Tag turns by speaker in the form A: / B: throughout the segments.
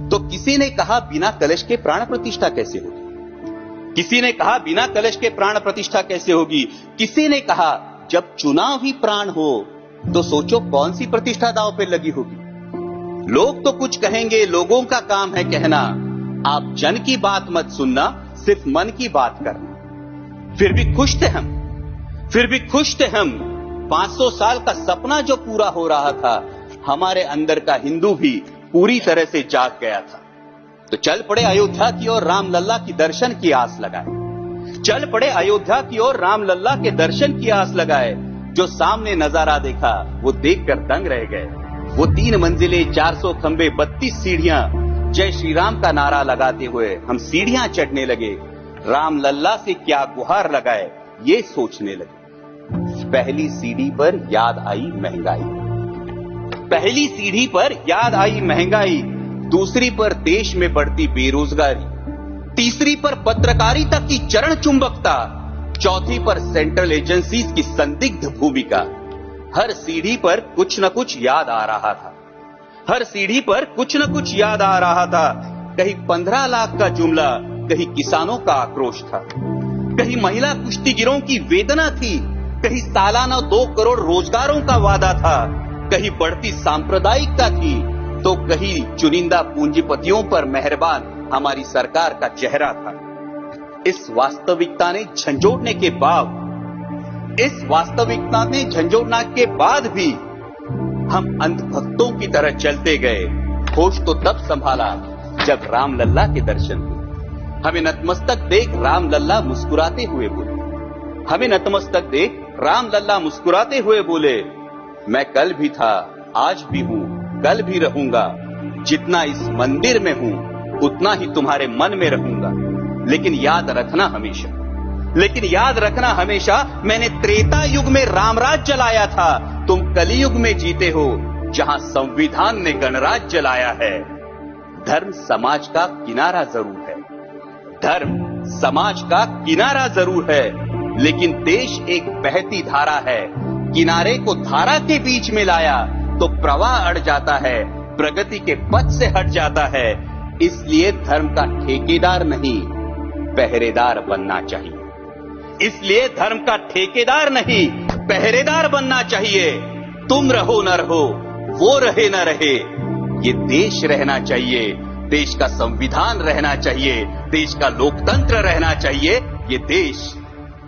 A: तो किसी ने कहा बिना कलश के प्राण प्रतिष्ठा कैसे होगी, किसी ने कहा बिना कलश के प्राण प्रतिष्ठा कैसे होगी, किसी ने कहा जब चुनाव ही प्राण हो तो सोचो कौन सी प्रतिष्ठा दांव पे लगी होगी। लोग तो कुछ कहेंगे, लोगों का काम है कहना, आप जन की बात मत सुनना, सिर्फ मन की बात करना। फिर भी खुश थे हम, फिर भी खुश थे हम। 500 साल का सपना जो पूरा हो रहा था, हमारे अंदर का हिंदू भी पूरी तरह से जाग गया था। तो चल पड़े अयोध्या की ओर, राम लल्ला की दर्शन की आस लगाए। चल पड़े अयोध्या की ओर, राम लल्ला के दर्शन की आस लगाए। जो सामने नजारा देखा वो देखकर दंग रह गए। वो 3 मंजिले, 400 खंबे, 32 सीढ़ियां, जय श्री राम का नारा लगाते हुए हम सीढ़ियां चढ़ने लगे। राम लल्ला से क्या गुहार लगाए ये सोचने लगे। पहली सीढ़ी पर याद आई महंगाई, पहली सीढ़ी पर याद आई महंगाई, दूसरी पर देश में बढ़ती बेरोजगारी, तीसरी पर पत्रकारिता की चरण चुंबकता, चौथी पर सेंट्रल एजेंसीज की संदिग्ध भूमिका। हर सीढ़ी पर कुछ न कुछ याद आ रहा था, हर सीढ़ी पर कुछ न कुछ याद आ रहा था। कहीं 15 लाख का जुमला, कहीं किसानों का आक्रोश था, कहीं महिला कुश्तीगिरों की वेदना थी, कहीं सालाना 2 करोड़ रोजगारों का वादा था, कहीं बढ़ती सांप्रदायिकता थी, तो कहीं चुनिंदा पूंजीपतियों पर मेहरबान हमारी सरकार का चेहरा था। इस वास्तविकता ने झंझोड़ने के बाद, इस वास्तविकता ने झंझोड़ने के बाद भी हम अंधभक्तों की तरह चलते गए। होश तो तब संभाला जब राम लल्ला के दर्शन हुए। हमें नतमस्तक देख राम लल्ला मुस्कुराते हुए बोले, हमें नतमस्तक देख राम लल्ला मुस्कुराते हुए बोले, मैं कल भी था, आज भी हूं, कल भी रहूंगा। जितना इस मंदिर में हूं उतना ही तुम्हारे मन में रहूंगा। लेकिन याद रखना हमेशा, लेकिन याद रखना हमेशा, मैंने त्रेता युग में रामराज जलाया था, तुम कलियुग में जीते हो जहां संविधान ने गणराज जलाया है। धर्म समाज का किनारा जरूर है, धर्म समाज का किनारा जरूर है, लेकिन देश एक बहती धारा है। किनारे को धारा के बीच में लाया तो प्रवाह अड़ जाता है, प्रगति के पथ से हट जाता है। इसलिए धर्म का ठेकेदार नहीं, पहरेदार बनना चाहिए। इसलिए धर्म का ठेकेदार नहीं, पहरेदार बनना चाहिए। तुम रहो न रहो, वो रहे न रहे, ये देश रहना चाहिए, देश का संविधान रहना चाहिए, देश का लोकतंत्र रहना चाहिए, ये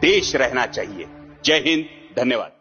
A: देश रहना चाहिए। जय हिंद, धन्यवाद।